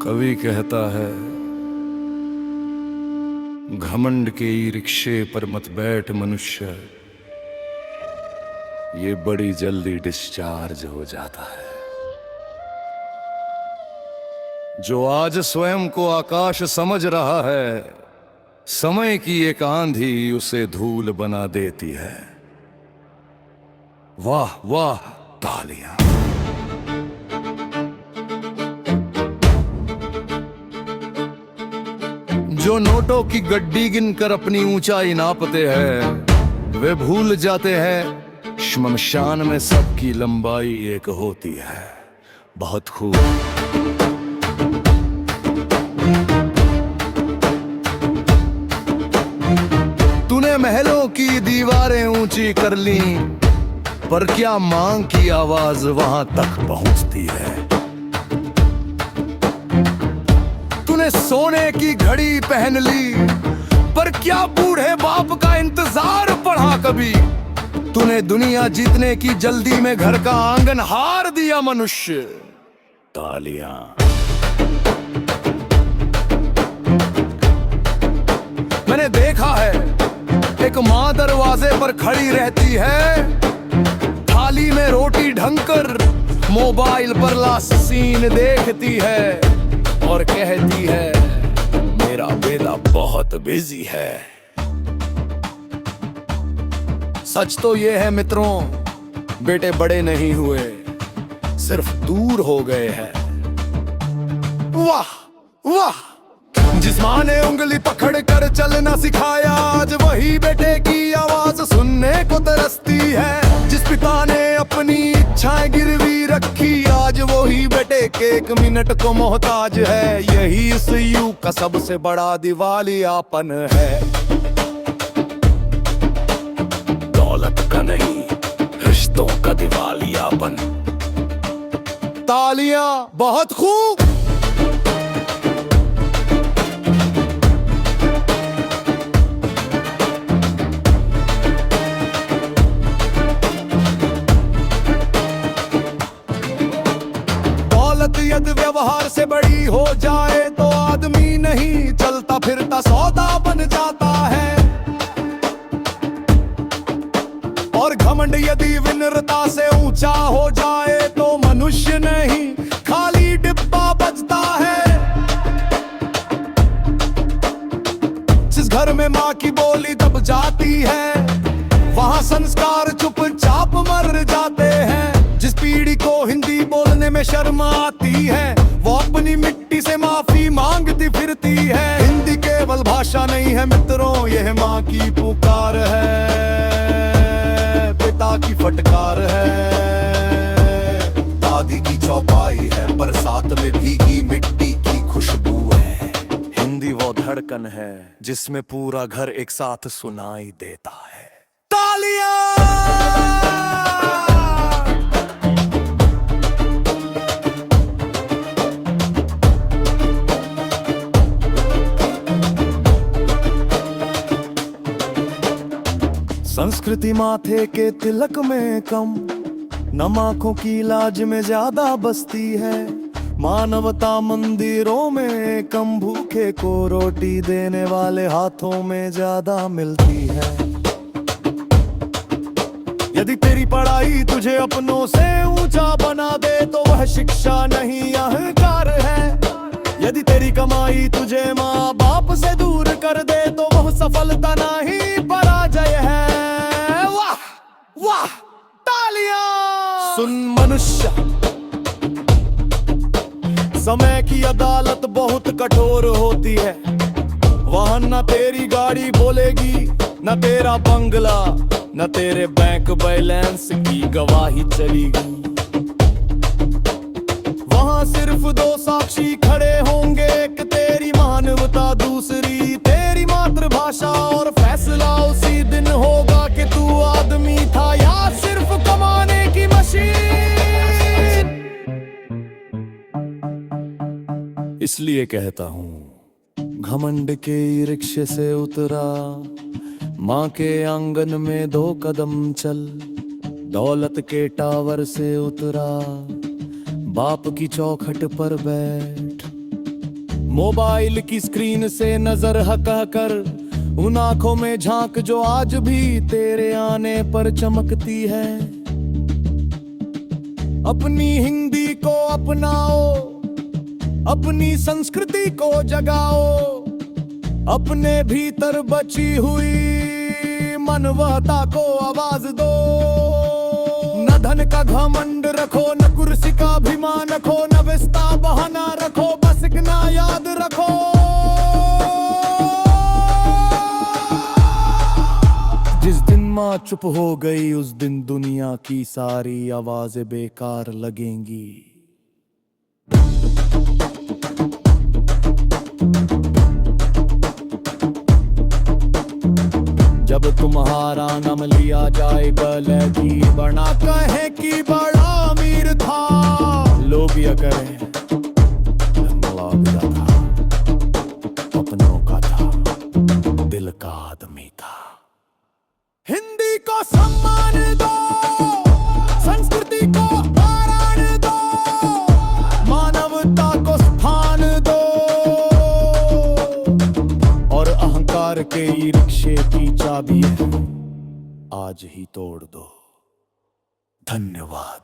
कवि कहता है, घमंड के ई रिक्शे पर मत बैठ मनुष्य, ये बड़ी जल्दी डिस्चार्ज हो जाता है। जो आज स्वयं को आकाश समझ रहा है, समय की एक आंधी उसे धूल बना देती है। वाह वाह, तालियां। जो नोटों की गड्डी गिनकर अपनी ऊंचाई नापते हैं, वे भूल जाते हैं श्मशान में सबकी लंबाई एक होती है। बहुत खूब। तूने महलों की दीवारें ऊंची कर ली, पर क्या मांग की आवाज वहां तक पहुंचती है। तूने सोने की घड़ी पहन ली, पर क्या बूढ़े बाप का इंतजार पड़ा कभी। तूने दुनिया जीतने की जल्दी में घर का आंगन हार दिया मनुष्य। तालियां। मैंने देखा है, एक माँ दरवाजे पर खड़ी रहती है, थाली में रोटी ढंककर मोबाइल पर लास्ट सीन देखती है और कहती है, मेरा बेटा बहुत बिजी है। सच तो ये है मित्रों, बेटे बड़े नहीं हुए, सिर्फ दूर हो गए हैं। वाह वाह। जिस माँ ने उंगली पकड़ कर चलना सिखाया, आज वही बेटे की आवाज सुनने को तरसती है। जिस पिता ने अपनी इच्छाएं गिरवी रखी, आज वही बेटे के एक मिनट को मोहताज है। यही इस युग का सबसे बड़ा दिवालियापन है। दौलत का नहीं, रिश्तों का दिवालियापन। तालियां। बहुत खूब। यदि व्यवहार से बड़ी हो जाए तो आदमी नहीं चलता फिरता सौदा बन जाता है। और घमंड यदि विनम्रता से ऊंचा हो जाए तो मनुष्य नहीं खाली डिब्बा बजता है। जिस घर में माँ की बोली दब जाती है, वहां संस्कार चुपचाप मर जाते हैं। जिस पीढ़ी को हिंदी बोलने में शर्म आती है, वो अपनी मिट्टी से माफी मांगती फिरती है। हिंदी केवल भाषा नहीं है मित्रों, यह माँ की पुकार है, पिता की फटकार है, दादी की चौपाई है, बरसात में भीगी मिट्टी की खुशबू है। हिंदी वो धड़कन है जिसमें पूरा घर एक साथ सुनाई देता है। तालियां। संस्कृति माथे के तिलक में कम, नम आंखों की लाज में ज्यादा बसती है। मानवता मंदिरों में कम, भूखे को रोटी देने वाले हाथों में ज्यादा मिलती है। यदि तेरी पढ़ाई तुझे अपनों से ऊंचा बना दे तो वह शिक्षा नहीं अहंकार है। यदि तेरी कमाई तुझे माँ बाप से दूर कर दे तो वह सफलता नहीं पराजय है। वाह वाह, तालियां। सुन मनुष्य, समय की अदालत बहुत कठोर होती है। वहां न तेरी गाड़ी बोलेगी, न तेरा बंगला, न तेरे बैंक बैलेंस की गवाही चलेगी। वहां सिर्फ दो साक्षी खड़े होंगे, एक तेरी मानवता, दूसरी तेरी मातृभाषा। और फैसला उसी दिन होगा कि तू आदमी था या सिर्फ कमाने की मशीन। इसलिए कहता हूँ, घमंड के रिक्शे से उतरा, माँ के आंगन में 2 कदम चल। दौलत के टावर से उतरा, बाप की चौखट पर बैठ। मोबाइल की स्क्रीन से नजर हटा कर उन आंखों में झांक जो आज भी तेरे आने पर चमकती है। अपनी हिंदी को अपनाओ, अपनी संस्कृति को जगाओ, अपने भीतर बची हुई मानवता को आवाज दो। न धन का घमंड रखो, न कुर्सी का अभिमान रखो, न विस्ता बहाना रखो, बस इतना याद रखो, जिस दिन माँ चुप हो गई उस दिन दुनिया की सारी आवाजें बेकार लगेंगी। जब तुम्हारा नाम लिया जाए गले की बना कहे कि बड़ा अमीर था, लोग यह करें लगता था, अपनों का था, दिल का आदमी था। हिंदी को सम्मान दो, संस्कृति को आराम दो, मानवता को स्थान दो, और अहंकार के ई रिक्शे की चाबी आज ही तोड़ दो। धन्यवाद।